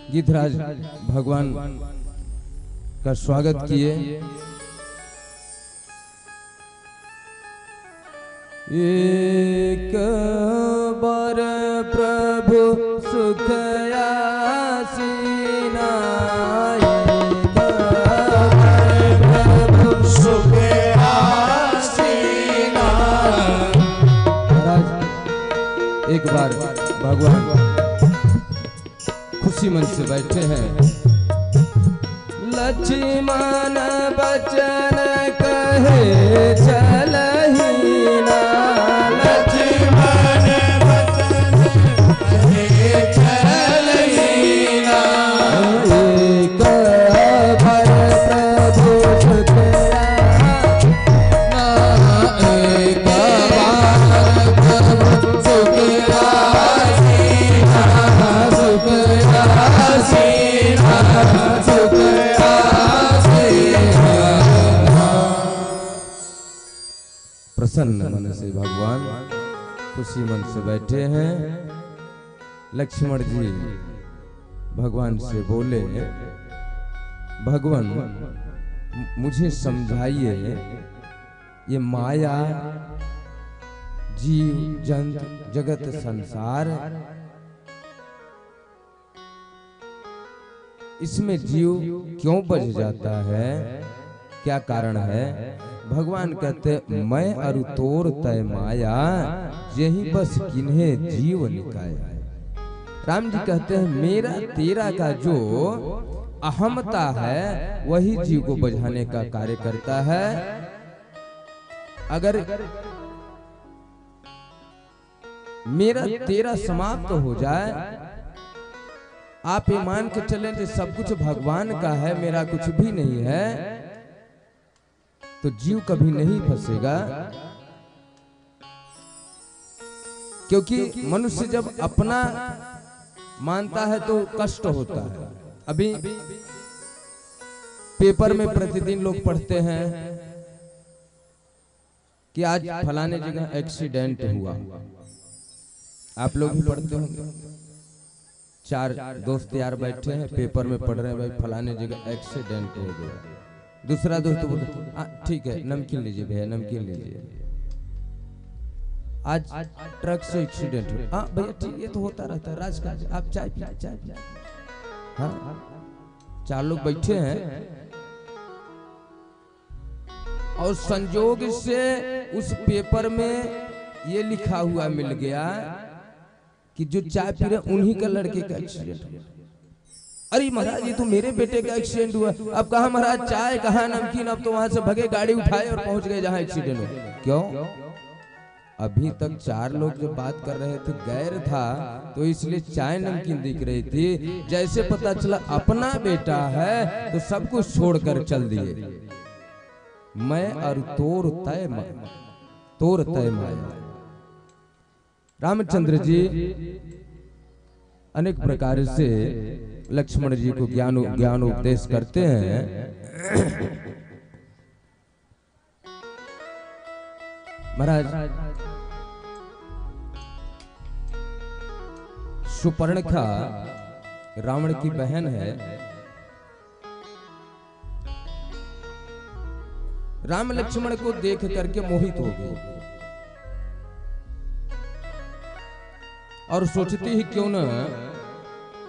गीधराज भगवान का स्वागत किए। एक बार प्रभु सुख आसीना, प्रभु सुख आसीना। एक बार भगवान खुशी मन से बैठे हैं। लक्ष्मण बचन कहे चलही ना, लक्ष्मण बचन कहे चलही ना। एक बार प्रभु सुख आसीना, एक बार प्रभु सुख आसीना, सुख आसीना, सुख आसीना। प्रसन्न मन से भगवान खुशी मन से बैठे हैं। लक्ष्मण जी भगवान से बोले, भगवान मुझे समझाइए, ये माया जीव जंत जगत संसार, इसमें जीव क्यों बच जाता है, क्या कारण है? भगवान कहते मैं अरु तोर तय माया, यही बस किन्हे जीव निकाया। राम जी कहते हैं मेरा तेरा का जो अहमता है वही जीव को बझाने का कार्य करता है। अगर मेरा तेरा समाप्त हो जाए, आप ये मान के चलें कि सब कुछ भगवान का है, मेरा कुछ भी नहीं है, तो जीव कभी नहीं फंसेगा। क्योंकि मनुष्य जब अपना मानता है तो कष्ट होता है। अभी पेपर में प्रतिदिन लोग पढ़ते हैं कि आज फलाने जगह एक्सीडेंट हुआ। आप लोग भी पढ़ते होंगे। चार दोस्त यार बैठे हैं, पेपर में पढ़ रहे हैं, भाई फलाने जगह एक्सीडेंट हो गया। दूसरा दोस्त बोलता ठीक है नमकीन लीजिए भैया, नमकीन लीजिए, आज ट्रक से एक्सीडेंट हुआ। हाँ भैया ठीक, ये तो होता रहता है राजकाज, आप चाय पिए, चाय पिए। हाँ चार लोग बैठे हैं और संजोग से उस पेपर में ये लिखा हुआ मिल गया कि जो चाय पी रहे उन्हीं का लड़के का एक्सीडेंट हुआ। अरे महाराज ये तो मेरे बेटे का एक्सीडेंट हुआ। अब कहा महाराज चाय, कहा नमकीन, अब तो वहां से भगे, गाड़ी उठाए और पहुंच गए जहां एक्सीडेंट हुआ। क्यों? अभी तक चार लोग जो बात कर रहे थे गैर था, तो इसलिए चाय नमकीन दिख रही थी। जैसे पता चला अपना बेटा है तो सब कुछ छोड़कर चल दिए। मैं और तोर तय माया। रामचंद्र जी अनेक प्रकार से लक्ष्मण जी को ज्ञान उपदेश करते हैं। महाराज सुपर्णखा रावण की बहन है। राम लक्ष्मण को देख करके मोहित हो गई और सोचती ही क्यों न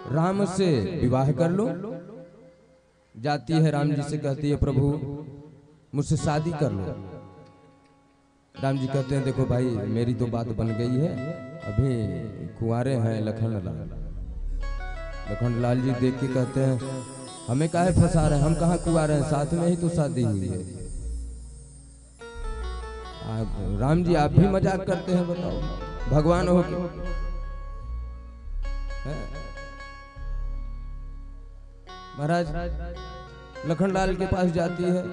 राम से विवाह कर लो। जाती है राम जी से, कहती है प्रभु मुझसे शादी कर लो। राम जी कहते हैं देखो भाई मेरी तो बात बन गई है, अभी कुंवारे हैं लखन लाल जी देख के कहते हैं हमें काहे फंसा रहे हैं, हम कहाँ कुंवारे हैं, साथ में ही तो शादी हुई है। राम जी आप भी मजाक करते हैं, बताओ भगवान हो के। महाराज लखनलाल के पास जाती है,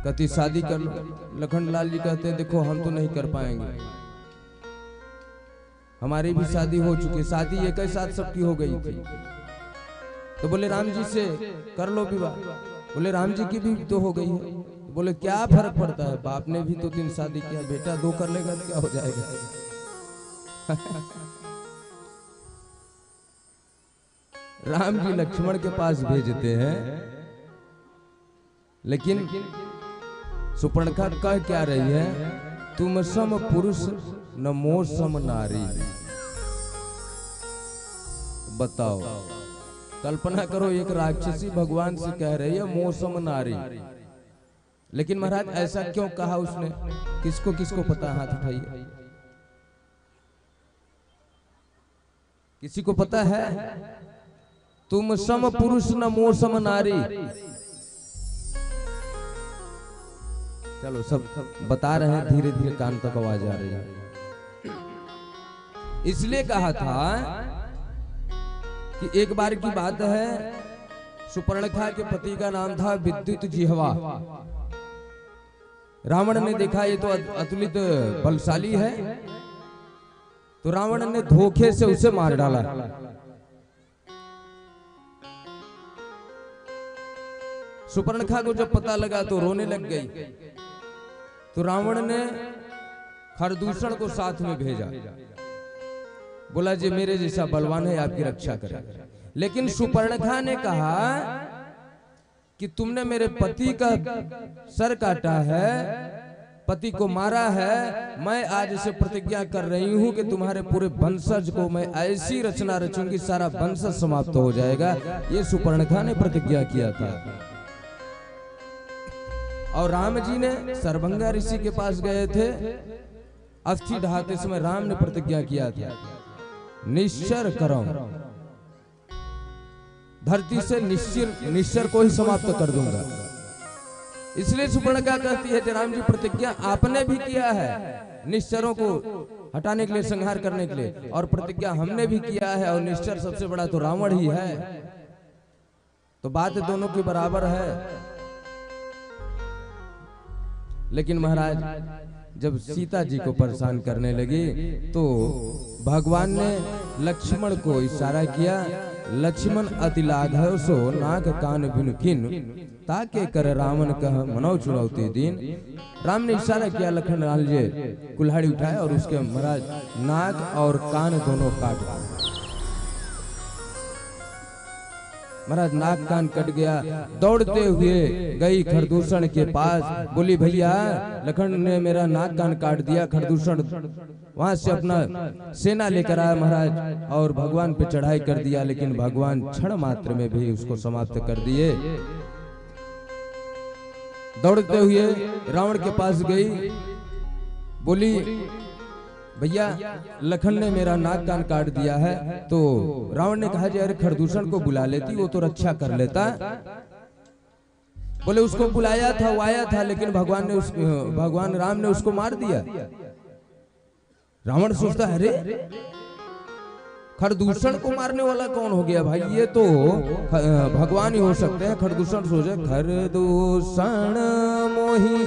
कहती शादी कर लो। लखनलाल जी कहते हैं देखो हम तो नहीं कर पाएंगे, हमारी भी शादी हो चुकी है, शादी एक ही साथ सबकी हो गई थी। तो बोले राम जी से कर लो विवाह। बोले राम जी की भी तो हो गई है। बोले क्या फर्क पड़ता है, बाप ने भी तो 3 शादी किया, बेटा 2 कर लेगा तो क्या हो जाएगा। राम जी लक्ष्मण के पास भेजते हैं, लेकिन सुपर्णखा कह क्या रही है, तुम सम पुरुष न मोह सम नारी। बताओ, कल्पना करो, एक राक्षसी भगवान से कह रही है मोह सम नारी। लेकिन महाराज ऐसा क्यों कहा उसने? किसको किसको पता? हाथ उठाइए। किसी को पता है? तुम सम पुरुष न मोह सम नारी। चलो सब बता रहे हैं, धीरे धीरे कान तक आवाज आ रही है। इसलिए कहा था कि एक बार की बात है, सुपर्णखा के पति का नाम था विद्युत जिह्वा। रावण ने देखा ये तो अतुलित बलशाली है, तो रावण ने धोखे से उसे मार डाला। सुपर्णखा को जब पता लगा तो रोने लग गई। तो रावण ने खरदूषण को साथ में भेजा, बोला जी मेरे जैसा बलवान है, आपकी रक्षा करे। लेकिन सुपर्णखा ने कहा कि तुमने मेरे पति का सर काटा है, पति को मारा है, मैं आज से प्रतिज्ञा कर रही हूं कि तुम्हारे पूरे वंशज को मैं ऐसी रचना रचूंगी, सारा वंशज समाप्त हो जाएगा। ये सुपर्णखा ने प्रतिज्ञा किया था। और राम जी ने सरभंगा ऋषि के पास गए थे, अस्थि ढहाते समय राम ने प्रतिज्ञा किया था, निश्चर करो, धरती से निश्चर को ही समाप्त कर दूंगा। इसलिए सुपर्णखा कहती है कि राम जी प्रतिज्ञा आपने भी किया है निश्चरों को हटाने के लिए, संहार करने के लिए, और प्रतिज्ञा हमने भी किया है, और निश्चर सबसे बड़ा तो रावण ही है। तो बात दोनों की बराबर है। लेकिन महाराज जब सीता जी को परेशान करने लगी तो भगवान ने लक्ष्मण को इशारा किया, लक्ष्मण अति लाघव सो नाक कान बिनुकिन, ताके कर रावण कह मनौ चुनौती दिन। राम ने इशारा किया, लखन लाल जी कुल्हाड़ी उठाए और उसके महाराज नाक और कान दोनों काट दिए। महाराज नाक कान कट गया। दौड़ते हुए गई खरदूषण के पास, बोली भैया लखन ने मेरा नाक कान काट दिया। खरदूषण वहां से अपना सेना लेकर आया महाराज, और भगवान पे चढ़ाई कर दिया। लेकिन भगवान क्षण मात्र में भी उसको समाप्त कर दिए। दौड़ते हुए रावण के पास गई, बोली भैया लखन ने मेरा नाक कान काट दिया है। तो रावण ने कहा, अरे खरदूषण को बुला लेती, वो तो रक्षा कर लेता। बोले उसको बुलाया था, वो आया था, लेकिन भगवान राम ने उसको मार दिया। रावण सोचता है, अरे खरदूषण को मारने वाला कौन हो गया भाई, ये तो भगवान ही हो सकते हैं। खरदूषण सोचे, खरदूषण मोही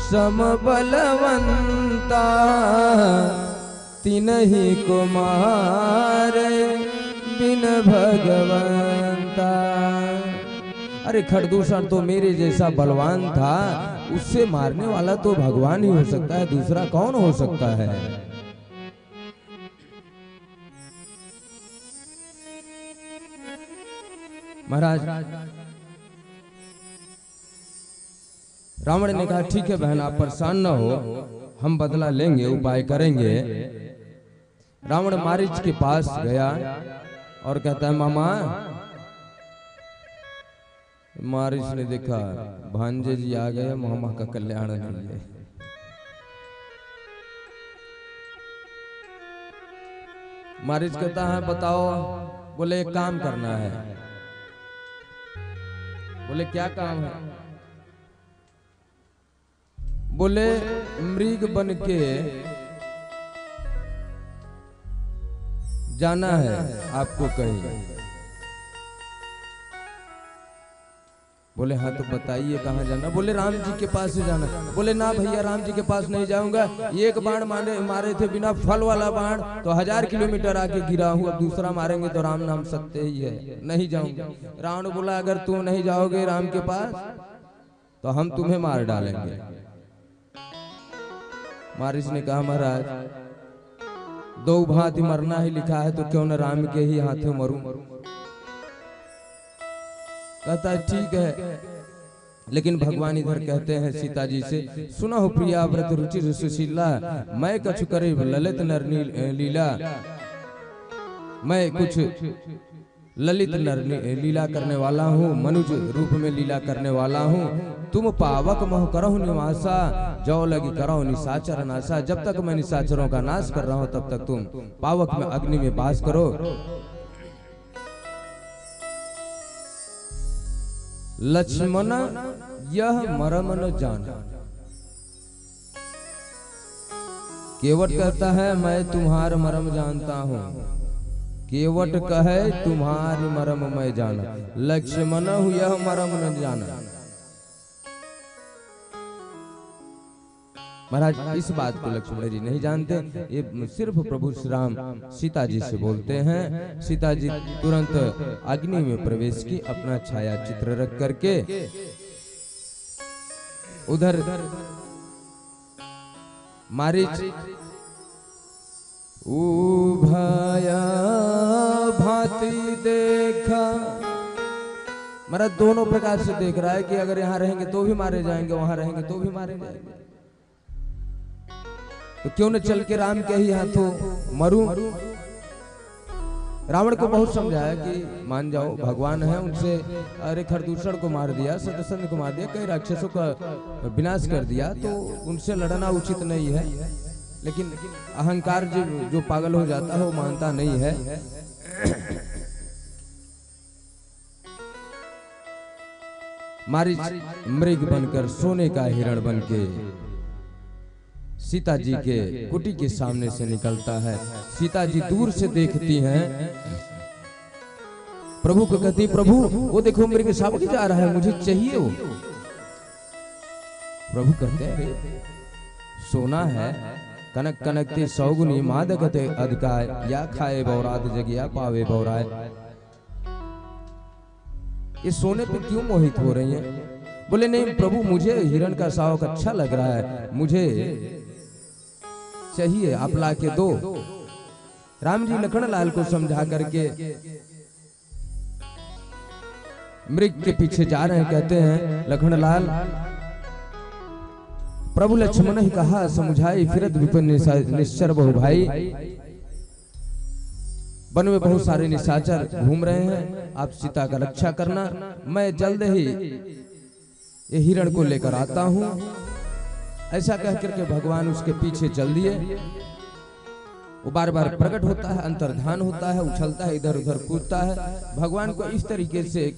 सम बलवंता, तिनहि को मारे बिन भगवंता। अरे खरदूषण तो मेरे जैसा बलवान था, उससे मारने वाला तो भगवान ही हो सकता है, दूसरा कौन हो सकता है। महाराज रावण ने कहा, ठीक है बहन आप परेशान न हो, हम बदला लेंगे, उपाय करेंगे। रावण मारीच के पास गया और कहता है, मामा। मारीच ने देखा भांजे जी आ गए, मामा का कल्याण नहीं है। मारीच कहता है, बताओ। बोले एक काम करना है। बोले क्या काम है? बोले मृग बन के जाना है आपको कहीं। बोले हाँ तो बताइए कहाँ जाना। बोले राम जी के पास से जाना। बोले ना भैया राम जी के पास नहीं जाऊंगा, एक बाण मारे थे बिना फल वाला बाण, तो 1000 किलोमीटर आके गिरा हूँ, अब दूसरा मारेंगे तो राम नाम सत्य ही है, नहीं जाऊंगा। रावण बोला, अगर तुम नहीं जाओगे राम के पास तो हम तुम्हें मार डालेंगे। मारीच ने कहा, महाराज दो भांति मरना ही लिखा है तो क्यों न राम के ही हाथों मरूं। कहता है ठीक है, लेकिन भगवान इधर कहते हैं सीता जी से, सुनो प्रिया व्रत रुचि सुशीला, मैं कछु करे ललित नर लीला, मैं कुछ ललित नर लीला करने वाला हूँ, मनुज रूप में लीला करने वाला हूँ। तुम पावक मोह करहु निवासा, जो लगी करहु निशाचर नाशा। जब तक मैं निशाचरों का नाश कर रहा हूँ तब तक तुम पावक में अग्नि में वास करो। लक्ष्मण यह मरम न जाना। केवट कहता है मैं तुम्हारा मरम जानता हूँ, केवट कहे तुम्हारी मरम मैं जाना। लक्ष्मण यह मरम न जाना। महाराज इस बात को लक्ष्मण जी नहीं जानते, ये सिर्फ प्रभु श्री राम सीता जी से बोलते हैं। सीता जी तुरंत अग्नि में प्रवेश की, अपना छाया चित्र रख करके उधर मारीच उभया भांति देखा। महाराज दोनों प्रकार से देख रहा है कि अगर यहाँ रहेंगे तो भी मारे जाएंगे, वहां रहेंगे तो भी मारे जाएंगे, तो क्यों न चल के राम के ही हाथों मरूं। रावण को बहुत समझाया कि मान जाओ भगवान है, उनसे अरे खरदूषण को मार दिया, सतसंग को मार दिया, कई राक्षसों का विनाश कर दिया, तो उनसे लड़ना उचित नहीं है। लेकिन अहंकार जो पागल हो जाता है वो मानता नहीं है। मारीच मृग बनकर सोने का हिरण बनके सीता जी के कुटी के सामने से निकलता है। सीता जी दूर से देखती हैं, प्रभु को कहती प्रभु वो देखो मृग सावक जा रहा है, मुझे चाहिए वो। प्रभु कहते हैं सोना है, कनक कनकते सौगुनी मादकते अधिकाय, या खाए बौरात जगिया पावे बौराय। ये सोने पे क्यों मोहित हो रही हैं? बोले नहीं प्रभु मुझे हिरण का शावक अच्छा लग रहा है, मुझे चाहिए, आप ला के दो। राम जी लखन लाल को समझा करके मृग के पीछे जा रहे हैं। कहते हैं लखन लाल प्रभु लक्ष्मण ही कहा समझाई, फिरत विपिन निश्चर बहु भाई। वन में बहुत सारे निशाचर घूम रहे हैं, आप सीता का रक्षा करना, मैं जल्द ही ये हिरण को लेकर आता हूं। ऐसा कह करके भगवान उसके पीछे चल दिए। वो बार बार प्रकट होता है, अंतर्धान होता है, उछलता है, इधर उधर कूदता है। भगवान को इस तरीके से